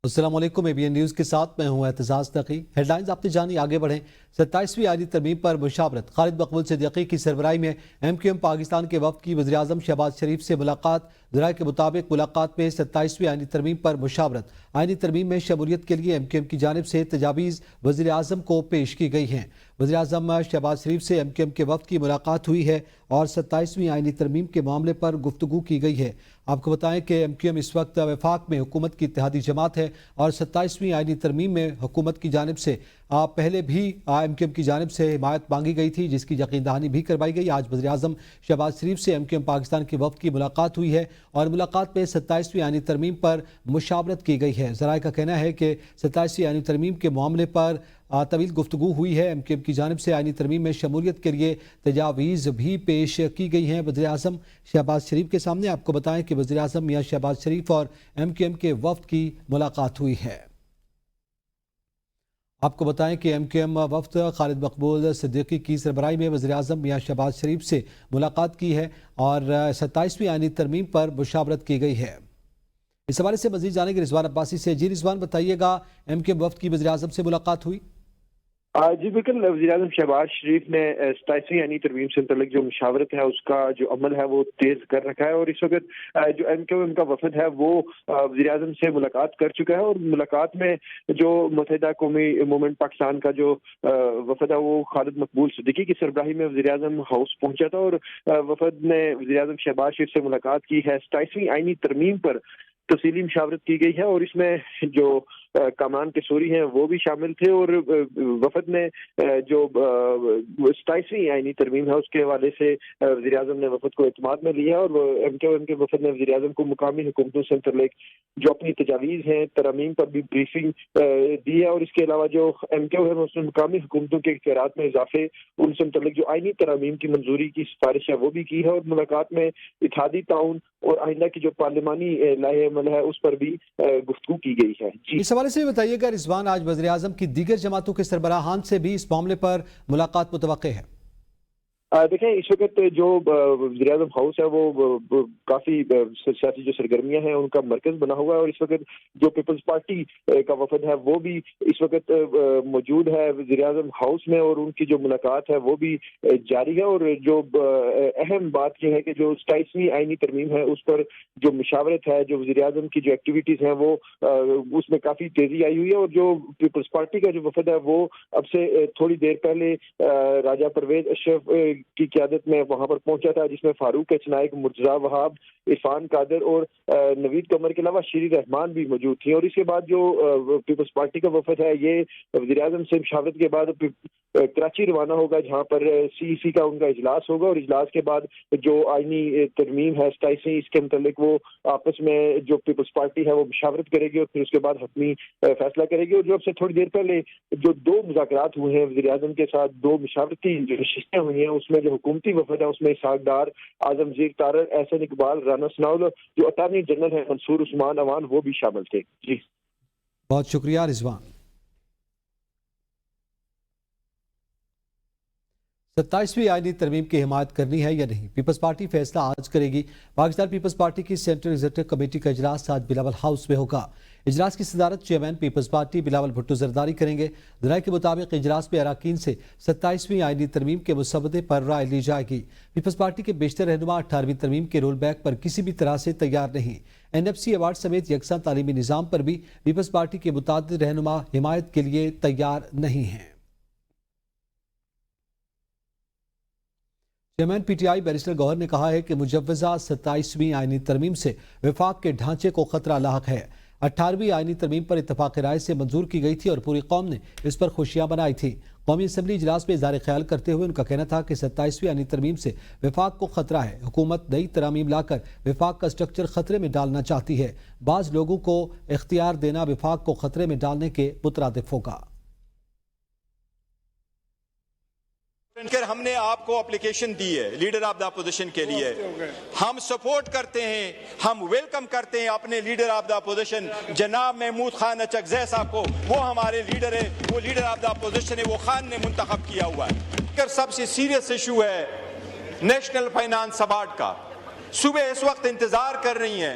السلام علیکم ABN news کے ساتھ میں ہوں اعتزاز تقی۔ ہیڈ لائنز آپ نے جانی آگے بڑھیں۔ 27ویں آئینی ترمیم پر مشاورت، خالد مقبول صدیقی کی سربراہی میں MQM پاکستان کے وفد کی وزیراعظم شہباز شریف سے ملاقات۔ ذرائع کے مطابق ملاقات میں 27ویں آئینی ترمیم پر مشاورت، آئینی ترمیم میں شمولیت کے لیے MQM کی جانب سے تجاویز وزیر اعظم کو پیش کی گئی ہیں۔ وزیر اعظم شہباز شریف سے MQM کے وفد کی ملاقات ہوئی ہے اور 27ویں آئینی ترمیم کے معاملے پر گفتگو کی گئی ہے۔ آپ کو بتائیں کہ MQM اس وقت وفاق میں حکومت کی اتحادی جماعت ہے اور 27ویں آئینی ترمیم میں حکومت کی جانب سے پہلے بھی MQM کی جانب سے حمایت مانگی گئی تھی، جس کی یقین دہانی بھی کروائی گئی۔ آج وزیر اعظم شہباز شریف سے MQM پاکستان کے وفد کی ملاقات ہوئی ہے اور ملاقات میں 27ویں آئینی ترمیم پر مشاورت کی گئی ہے۔ ذرائع کا کہنا ہے کہ 27ویں آئینی ترمیم کے معاملے پر طویل گفتگو ہوئی ہے۔ MQM کی جانب سے آئینی ترمیم میں شمولیت کے لیے تجاویز بھی پیش کی گئی ہیں وزیر اعظم شہباز شریف کے سامنے۔ آپ کو بتائیں کہ وزیر اعظم میاں شہباز شریف اور MQM کے وفد کی ملاقات ہوئی ہے۔ آپ کو بتائیں کہ MQM وفد خالد مقبول صدیقی کی سربراہی میں وزیر اعظم میاں شہباز شریف سے ملاقات کی ہے اور 27ویں آئینی ترمیم پر مشاورت کی گئی ہے۔ اس حوالے سے مزید جانیں گے رضوان عباسی سے۔ جی رضوان، بتائیے گا MQM وفد کی وزیر اعظم سے ملاقات ہوئی؟ جی بالکل، وزیر اعظم شہباز شریف نے 27ویں آئینی ترمیم سے متعلق جو مشاورت ہے اس کا جو عمل ہے وہ تیز کر رکھا ہے، اور اس وقت جو MQM کا وفد ہے وہ وزیر اعظم سے ملاقات کر چکا ہے، اور ملاقات میں جو متحدہ قومی موومنٹ پاکستان کا جو وفد ہے وہ خالد مقبول صدیقی کی سربراہی میں وزیر اعظم ہاؤس پہنچا تھا، اور وفد نے وزیر اعظم شہباز شریف سے ملاقات کی ہے۔ 27ویں آئینی ترمیم پر تفصیلی مشاورت کی گئی ہے اور اس میں جو کامران قصوری ہیں وہ بھی شامل تھے، اور وفد نے جو 27ویں آئینی ترمیم ہے اس کے حوالے سے وزیر اعظم نے وفد کو اعتماد میں لیا، اور MQM کے وفد نے وزیر اعظم کو مقامی حکومتوں سے متعلق جو اپنی تجاویز ہیں ترامیم پر بھی بریفنگ دی ہے، اور اس کے علاوہ جو MQM ہے اس نے مقامی حکومتوں کے اختیارات میں اضافے، ان سے متعلق جو آئینی ترامیم کی منظوری کی سفارش ہے وہ بھی کی ہے، اور ملاقات میں اتحادی تعاون اور آئندہ کی جو پارلیمانی لائحہ عمل ہے اس پر بھی گفتگو کی گئی ہے۔ جی اس حوالے سے بتائیے گا رضوان، آج وزیر اعظم کی دیگر جماعتوں کے سربراہان سے بھی اس معاملے پر ملاقات متوقع ہے؟ دیکھیں، اس وقت جو وزیر اعظم ہاؤس ہے وہ کافی سیاسی جو سرگرمیاں ہیں ان کا مرکز بنا ہوا ہے، اور اس وقت جو پیپلز پارٹی کا وفد ہے وہ بھی اس وقت موجود ہے وزیر اعظم ہاؤس میں، اور ان کی جو ملاقات ہے وہ بھی جاری ہے، اور جو اہم بات یہ ہے کہ جو 27ویں آئینی ترمیم ہے اس پر جو مشاورت ہے، جو وزیر اعظم کی جو ایکٹیویٹیز ہیں وہ اس میں کافی تیزی آئی ہوئی ہے، اور جو پیپلز پارٹی کا جو وفد ہے وہ اب سے تھوڑی دیر پہلے راجہ پرویز اشرف کی قیادت میں وہاں پر پہنچا تھا، جس میں فاروق اچنائک، مرتضیٰ وہاب، عرفان قادر اور نوید قمر کے علاوہ شیری رحمان بھی موجود تھیں، اور اس کے بعد جو پیپلز پارٹی کا وفد ہے یہ وزیر اعظم سے مشاورت کے بعد کراچی روانہ ہوگا، جہاں پر CEC کا ان کا اجلاس ہوگا، اور اجلاس کے بعد جو آئینی ترمیم ہے 27ویں اس کے متعلق وہ آپس میں جو پیپلز پارٹی ہے وہ مشاورت کرے گی، اور پھر اس کے بعد حتمی فیصلہ کرے گی۔ اور جو اب سے تھوڑی دیر پہلے جو 2 مذاکرات ہوئے ہیں وزیر اعظم کے ساتھ، 2 مشاورتی جو نشستیں ہوئی ہیں، اس میں جو حکومتی وفد ہے اس میں اسحاق ڈار، اعظم زیر تارڑ، احسن اقبال، رانا ثناءاللہ، جو اٹارنی جنرل ہے منصور عثمان اوان وہ بھی شامل تھے۔ جی بہت شکریہ رضوان۔ 27ویں آئینی ترمیم کی حمایت کرنی ہے یا نہیں، پیپلز پارٹی فیصلہ آج کرے گی۔ پاکستان پیپلز پارٹی کی سینٹرل ایگزیکٹو کمیٹی کا اجلاس آج بلاول ہاؤس میں ہوگا۔ اجلاس کی صدارت chairman Peoples Party Bilawal Bhutto Zardari کریں گے۔ ذرائع کے مطابق اجلاس میں اراکین سے 27ویں آئینی ترمیم کے مسودے پر رائے لی جائے گی۔ پیپلز پارٹی کے بیشتر رہنما 18ویں ترمیم کے رول بیک پر کسی بھی طرح سے تیار نہیں۔ NFC ایوارڈ سمیت یکساں تعلیمی نظام پر بھی پیپلز پارٹی کے متعدد رہنما حمایت کے لیے تیار نہیں ہیں۔ چیئرمین PTI بیرسٹر گوہر نے کہا ہے کہ مجوزہ 27ویں آئینی ترمیم سے وفاق کے ڈھانچے کو خطرہ لاحق ہے۔ 18ویں آئینی ترمیم پر اتفاق رائے سے منظور کی گئی تھی اور پوری قوم نے اس پر خوشیاں منائی تھی۔ قومی اسمبلی اجلاس میں اظہار خیال کرتے ہوئے ان کا کہنا تھا کہ 27ویں آئینی ترمیم سے وفاق کو خطرہ ہے۔ حکومت نئی ترامیم لا کر وفاق کا سٹرکچر خطرے میں ڈالنا چاہتی ہے۔ بعض لوگوں کو اختیار دینا وفاق کو خطرے میں ڈالنے کے مترادف ہوگا۔ ہم نے آپ کو اپلیکیشن دی ہے لیڈر آف دا اپوزیشن کے لیے، ہم سپورٹ کرتے ہیں، ہم ویلکم کرتے ہیں اپنے لیڈر آف دا اپوزیشن جناب محمود خان اچکزئی صاحب کو، وہ ہمارے لیڈر ہے، وہ لیڈر آف دا اپوزیشن ہے، وہ خان نے منتخب کیا ہوا ہے۔ سب سے سیریس ایشو ہے نیشنل فائنانس ایوارڈ کا۔ صوبے اس وقت انتظار کر رہی ہیں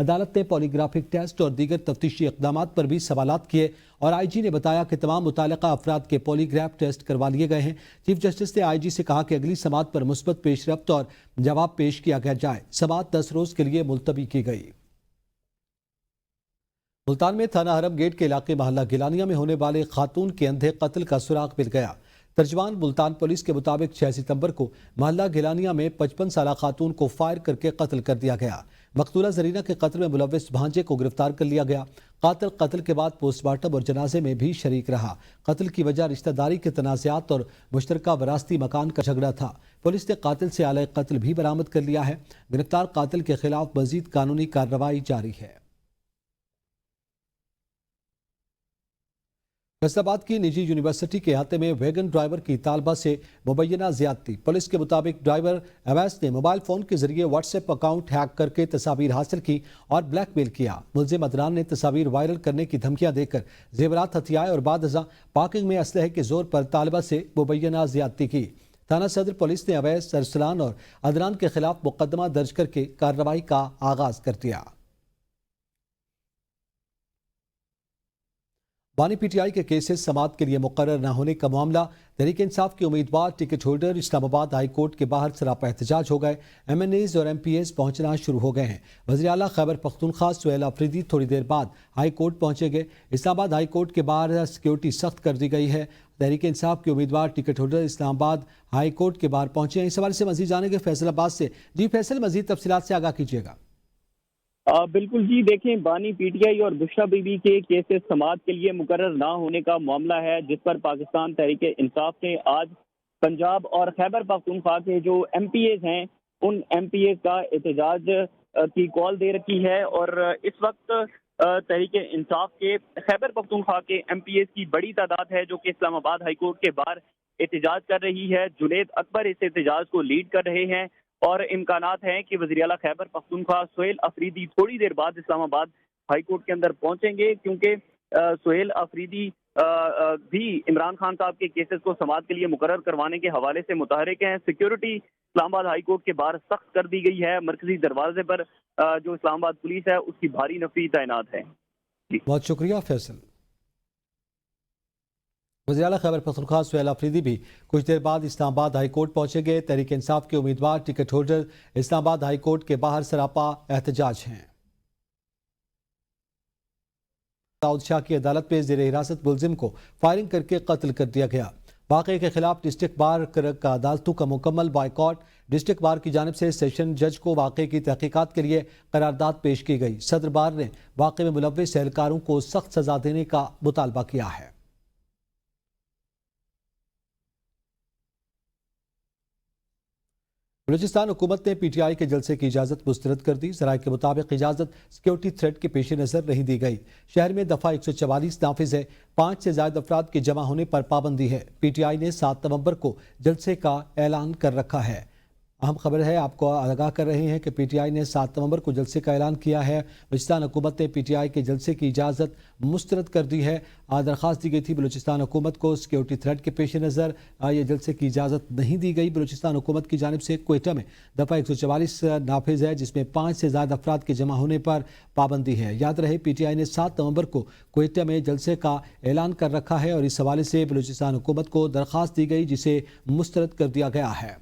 عدالت نے پولیگرافک ٹیسٹ اور دیگر تفتیشی اقدامات پر بھی سوالات کیے اور آئی جی نے بتایا کہ تمام متعلقہ افراد کے پولیگراف ٹیسٹ کروا لیے گئے ہیں۔ چیف جسٹس نے آئی جی سے کہا کہ اگلی سماعت پر مثبت پیش رفت اور جواب پیش کیا جائے۔ سماعت 10 روز کے لیے ملتوی کی گئی۔ ملتان میں تھانہ حرم گیٹ کے علاقے محلہ گیلانیہ میں ہونے والے خاتون کے اندھے قتل کا سراغ مل گیا۔ ترجمان ملتان پولیس کے مطابق 6 ستمبر کو محلہ گیلانیہ میں 55 سالہ خاتون کو فائر کر کے قتل کر دیا گیا۔ مقتولہ زرینہ کے قتل میں ملوث بھانجے کو گرفتار کر لیا گیا۔ قاتل قتل کے بعد پوسٹ مارٹم اور جنازے میں بھی شریک رہا۔ قتل کی وجہ رشتہ داری کے تنازعات اور مشترکہ وراثتی مکان کا جھگڑا تھا۔ پولیس نے قاتل سے آلہ قتل بھی برآمد کر لیا ہے۔ گرفتار قاتل کے خلاف مزید قانونی کارروائی جاری ہے۔ فیصل آباد کی نجی یونیورسٹی کے احاطے میں ویگن ڈرائیور کی طالبہ سے مبینہ زیادتی۔ پولیس کے مطابق ڈرائیور اویس نے موبائل فون کے ذریعے واٹس ایپ اکاؤنٹ ہیک کر کے تصاویر حاصل کی اور بلیک میل کیا۔ ملزم عدنان نے تصاویر وائرل کرنے کی دھمکیاں دے کر زیورات ہتھیائے اور بعد ازاں پارکنگ میں اسلحے کے زور پر طالبہ سے مبینہ زیادتی کی۔ تھانہ صدر پولیس نے اویس، ارسلان اور عدنان کے خلاف مقدمہ درج کر کے کارروائی کا آغاز کر دیا۔ بانی پی ٹی آئی کے کیسز سماعت کے لیے مقرر نہ ہونے کا معاملہ، تحریک انصاف کے امیدوار ٹکٹ ہولڈر اسلام آباد ہائی کورٹ کے باہر سراپا احتجاج ہو گئے۔ ایم این ایز اور ایم پی ایز پہنچنا شروع ہو گئے ہیں۔ وزیر اعلیٰ خیبر پختونخوا سہیل آفریدی تھوڑی دیر بعد ہائی کورٹ پہنچے گئے۔ اسلام آباد ہائی کورٹ کے باہر سیکیورٹی سخت کر دی گئی ہے۔ تحریک انصاف کے امیدوار ٹکٹ ہولڈر اسلام آباد ہائی کورٹ کے باہر پہنچے ہیں۔ اس حوالے سے مزید جانیں گے فیصل آباد سے۔ جی فیصل، مزید تفصیلات سے آگاہ کیجیے گا۔ بالکل جی، دیکھیں بانی پی ٹی آئی اور بشرا بی بی کے کیسز سماعت کے لیے مقرر نہ ہونے کا معاملہ ہے، جس پر پاکستان تحریک انصاف نے آج پنجاب اور خیبر پختونخوا کے جو ایم پی ایز ہیں ان ایم پی ایز کا احتجاج کی کال دے رکھی ہے۔ اور اس وقت تحریک انصاف کے خیبر پختونخوا کے ایم پی ایز کی بڑی تعداد ہے جو کہ اسلام آباد ہائی کورٹ کے باہر احتجاج کر رہی ہے۔ جنید اکبر اس احتجاج کو لیڈ کر رہے ہیں اور امکانات ہیں کہ وزیر اعلیٰ خیبر پختونخوا سہیل آفریدی تھوڑی دیر بعد اسلام آباد ہائی کورٹ کے اندر پہنچیں گے، کیونکہ سہیل آفریدی بھی عمران خان صاحب کے کیسز کو سماعت کے لیے مقرر کروانے کے حوالے سے متحرک ہیں۔ سیکیورٹی اسلام آباد ہائی کورٹ کے باہر سخت کر دی گئی ہے۔ مرکزی دروازے پر جو اسلام آباد پولیس ہے اس کی بھاری نفری تعینات ہے۔ بہت شکریہ فیصل۔ وزیر اعلیٰ خیبر پختونخوا سہیل آفریدی بھی کچھ دیر بعد اسلام آباد ہائی کورٹ پہنچے گئے۔ تحریک انصاف کے امیدوار ٹکٹ ہولڈر اسلام آباد ہائی کورٹ کے باہر سراپا احتجاج ہیں۔ داؤد شاہ کی عدالت میں زیر حراست ملزم کو فائرنگ کر کے قتل کر دیا گیا۔ واقعے کے خلاف ڈسٹرکٹ بار کا عدالتوں کا مکمل بائیکاٹ۔ ڈسٹرکٹ بار کی جانب سے سیشن جج کو واقعے کی تحقیقات کے لیے قرارداد پیش کی گئی۔ صدر بار نے واقعے میں ملوث اہلکاروں کو سخت سزا دینے کا مطالبہ کیا ہے۔ بلوچستان حکومت نے پی ٹی آئی کے جلسے کی اجازت مسترد کر دی۔ ذرائع کے مطابق اجازت سیکیورٹی تھریٹ کے پیش نظر نہیں دی گئی۔ شہر میں دفعہ 144 نافذ ہے۔ 5 سے زائد افراد کے جمع ہونے پر پابندی ہے۔ پی ٹی آئی نے 7 نومبر کو جلسے کا اعلان کر رکھا ہے۔ اہم خبر ہے، آپ کو آگاہ کر رہے ہیں کہ پی ٹی آئی نے 7 نومبر کو جلسے کا اعلان کیا ہے۔ بلوچستان حکومت نے پی ٹی آئی کے جلسے کی اجازت مسترد کر دی ہے۔ درخواست دی گئی تھی بلوچستان حکومت کو سیکیورٹی تھریٹ کے پیش نظر یہ جلسے کی اجازت نہیں دی گئی۔ بلوچستان حکومت کی جانب سے کوئٹہ میں دفعہ 144 نافذ ہے، جس میں 5 سے زائد افراد کے جمع ہونے پر پابندی ہے۔ یاد رہے پی ٹی آئی نے 7 نومبر کو کوئٹہ میں جلسے کا اعلان کر رکھا ہے اور اس حوالے سے بلوچستان حکومت کو درخواست دی گئی جسے مسترد کر دیا گیا ہے۔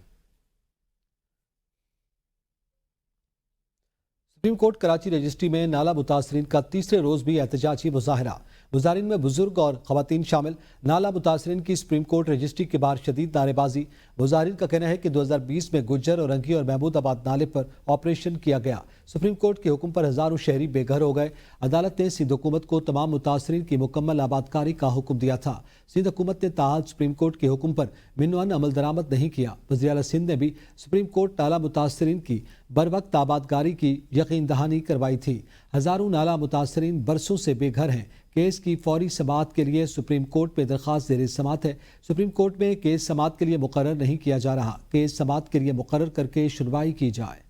سپریم کورٹ کراچی رجسٹری میں نالہ متاثرین کا تیسرے روز بھی احتجاجی مظاہرہ۔ مظاہرین میں بزرگ اور خواتین شامل۔ نالہ متاثرین کی سپریم کورٹ رجسٹری کے باہر شدید نعرے بازی۔ مظاہرین کا کہنا ہے کہ 2020 میں گجر اور رنگی اور محمود آباد نالے پر آپریشن کیا گیا۔ سپریم کورٹ کے حکم پر ہزاروں شہری بے گھر ہو گئے۔ عدالت نے سندھ حکومت کو تمام متاثرین کی مکمل آبادکاری کا حکم دیا تھا۔ سندھ حکومت نے تاحال سپریم کورٹ کے حکم پر منوان عمل درآمد نہیں کیا۔ وزیر اعلیٰ سندھ نے بھی سپریم کورٹ نالہ متاثرین کی بروقت آبادکاری کی یقین دہانی کروائی تھی۔ ہزاروں نالہ متاثرین برسوں سے بے گھر ہیں۔ کیس کی فوری سماعت کے لیے سپریم کورٹ میں درخواست زیر سماعت ہے۔ سپریم کورٹ میں کیس سماعت کے لیے مقرر نہیں کیا جا رہا۔ کیس سماعت کے لیے مقرر کر کے سنوائی کی جائے۔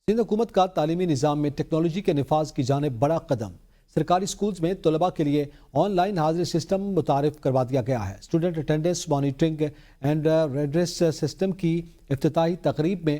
سندھ حکومت کا تعلیمی نظام میں ٹیکنالوجی کے نفاذ کی جانب بڑا قدم۔ سرکاری سکولز میں طلباء کے لیے آن لائن حاضری سسٹم متعارف کروا دیا گیا ہے۔ Student attendance monitoring and redress system کی افتتاحی تقریب میں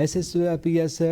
SSPS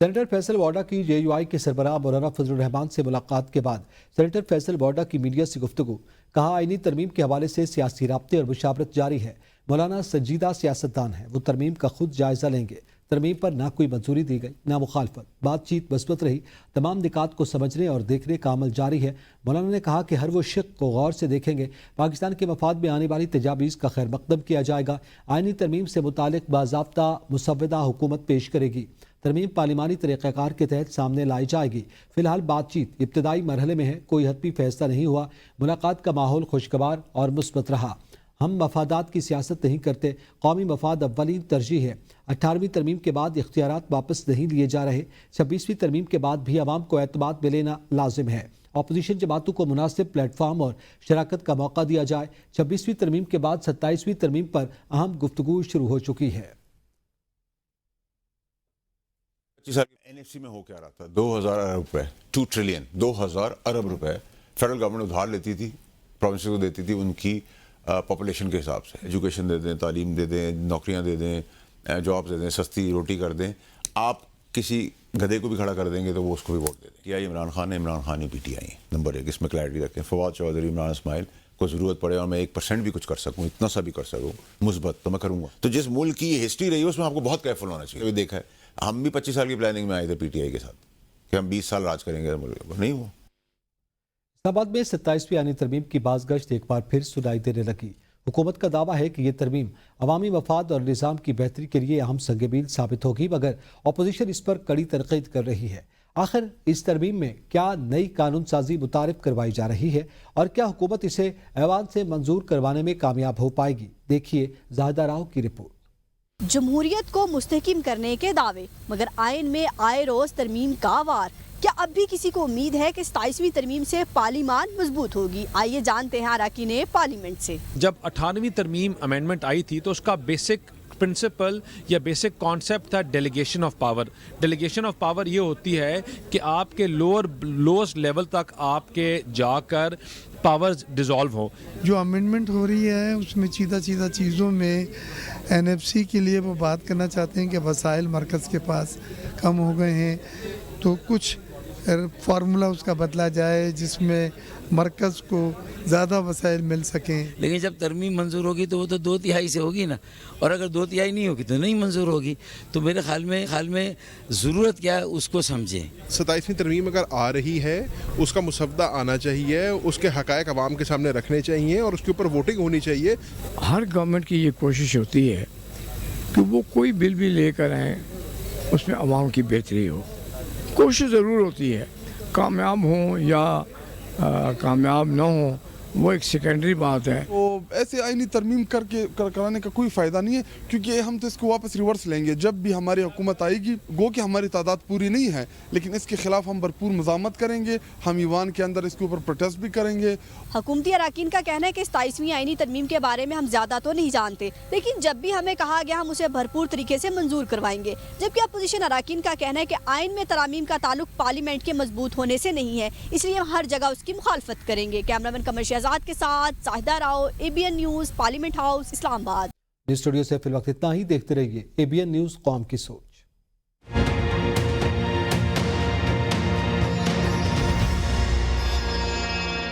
سینیٹر فیصل وارڈا کی JUI کے سربراہ مولانا فضل الرحمان سے ملاقات کے بعد سینیٹر فیصل وارڈا کی میڈیا سے گفتگو. کہا آئینی ترمیم کے حوالے سے سیاسی رابطے اور مشاورت جاری ہے. مولانا سنجیدہ سیاستدان ہیں, وہ ترمیم کا خود جائزہ لیں گے. ترمیم پر نہ کوئی منظوری دی گئی نہ مخالفت, بات چیت مثبت رہی. تمام نکات کو سمجھنے اور دیکھنے کا عمل جاری ہے. مولانا نے کہا کہ ہر وہ شق کو غور سے دیکھیں گے. پاکستان کے مفاد میں آنے والی تجاویز کا خیر مقدم کیا جائے گا. آئینی ترمیم سے متعلق باضابطہ مسودہ حکومت پیش کرے گی. ترمیم پارلیمانی طریقہ کار کے تحت سامنے لائی جائے گی. فی الحال بات چیت ابتدائی مرحلے میں ہے, کوئی حتمی فیصلہ نہیں ہوا. ملاقات کا ماحول خوشگوار اور مثبت رہا. ہم مفادات کی سیاست نہیں کرتے, قومی مفاد اولین ترجیح ہے. 18ویں ترمیم کے بعد اختیارات واپس نہیں لیے جا رہے. 26ویں ترمیم کے بعد بھی عوام کو اعتماد میں لینا لازم ہے. اپوزیشن جماعتوں کو مناسب پلیٹ فارم اور شراکت کا موقع دیا جائے. 26ویں ترمیم کے بعد 27ویں ترمیم پر اہم گفتگو شروع ہو چکی ہے. NFC میں ہو کیا رہا تھا, 2000 ارب روپے, 2 ٹریلین 2000 ارب روپے فیڈرل گورنمنٹ ادھار لیتی تھی, پروونسز کو دیتی تھی ان کی پاپولیشن کے حساب سے. ایجوکیشن دے دیں, تعلیم دے دیں, نوکریاں دے دیں, جابس دے دیں, سستی روٹی کر دیں. آپ کسی گدھے کو بھی کھڑا کر دیں گے تو وہ اس کو بھی ووٹ دے دیں. PTI عمران خان ہے, عمران خان ہی PTI ہے. نمبر 1 اس میں کلیئرٹی رکھیں. فواد چودھری, عمران اسماعیل کو ضرورت پڑے اور میں 1% بھی کچھ کر سکوں, اتنا سا بھی کر سکوں مثبت, تو میں کروں گا. تو جس ملک کی یہ ہسٹری رہی ہے اس میں آپ کو بہت کیئرفل ہونا چاہیے. دیکھا ہے ہم بھی 25 سال کی پلاننگ میں آئے تھے PTI کے ساتھ کہ ہم 20 سال راج کریں گے ملک پر, نہیں ہوا. اسلام آباد میں 27ویں آئینی ترمیم کی باز گشت ایک بار پھر سنائی دینے لگی. حکومت کا دعویٰ ہے کہ یہ ترمیم عوامی مفاد اور نظام کی بہتری کے لیے اہم سنگ میل ثابت ہوگی, مگر اپوزیشن اس پر کڑی تنقید کر رہی ہے. آخر اس ترمیم میں کیا نئی قانون سازی متعارف کروائی جا رہی ہے اور کیا حکومت اسے ایوان سے منظور کروانے میں کامیاب ہو پائے گی؟ دیکھیے زاہدہ راؤ کی رپورٹ. جمہوریت کو مستحکم کرنے کے دعوے, مگر آئین میں آئے روز ترمیم کا وار. کیا اب بھی کسی کو امید ہے کہ 27ویں ترمیم سے پارلیمان مضبوط ہوگی؟ آئیے جانتے ہیں اراکین پارلیمنٹ سے. جب 98ویں ترمیم امینڈمنٹ آئی تھی تو اس کا بیسک پرنسپل یا بیسک کانسیپٹ تھا delegation of power. Delegation of power یہ ہوتی ہے کہ آپ کے لوسٹ لیول تک آپ کے جا کر پاورز ڈیزالو ہو. جو امینڈمنٹ ہو رہی ہے اس میں چیزہ چیزوں میں NFC کے لیے وہ بات کرنا چاہتے ہیں کہ وسائل مرکز کے پاس کم ہو گئے ہیں, تو کچھ فارمولا اس کا بدلا جائے جس میں مرکز کو زیادہ وسائل مل سکیں. لیکن جب ترمیم منظور ہوگی تو وہ تو 2/3 سے ہوگی نا, اور اگر 2/3 نہیں ہوگی تو نہیں منظور ہوگی. تو میرے خیال میں ضرورت کیا ہے اس کو سمجھیں. 27ویں ترمیم اگر آ رہی ہے اس کا مسودہ آنا چاہیے, اس کے حقائق عوام کے سامنے رکھنے چاہیے اور اس کے اوپر ووٹنگ ہونی چاہیے. ہر گورنمنٹ کی یہ کوشش ہوتی ہے کہ وہ کوئی بل بھی لے کر آئیں اس میں عوام کی بہتری ہو. کوشش ضرور ہوتی ہے, کامیاب ہوں یا کامیاب نہ ہوں وہ ایک سیکنڈری بات ہے. وہ ایسے آئینی ترمیم کرانے کا کوئی فائدہ نہیں ہے, کیونکہ ہم تو اس کو واپس ریورس لیں گے. جب بھی ہماری حکومت آئے گی, گو کہ ہماری تعداد پوری نہیں ہے لیکن اس کے خلاف ہم بھرپور مزاحمت کریں گے. ہم ایوان کے اندر اس کے اوپر پروٹیسٹ بھی کریں گے. حکومتی اراکین کا کہنا ہے کہ 27ویں آئینی ترمیم کے بارے میں ہم زیادہ تو نہیں جانتے, لیکن جب بھی ہمیں کہا گیا ہم اسے بھرپور طریقے سے منظور کروائیں گے. جبکہ اپوزیشن اراکین کا کہنا ہے کہ آئین میں ترامیم کا تعلق پارلیمنٹ کے مضبوط ہونے سے نہیں ہے, اس لیے ہم ہر جگہ اس کی مخالفت کریں گے. کیمرامین قمر شہزاد کے ساتھ Zahida Rao, ABN news, parliament house, Islamabad. Studio سے فی الوقت اتنا ہی. دیکھتے رہیے ABN نیوز, قوم کی سوچ.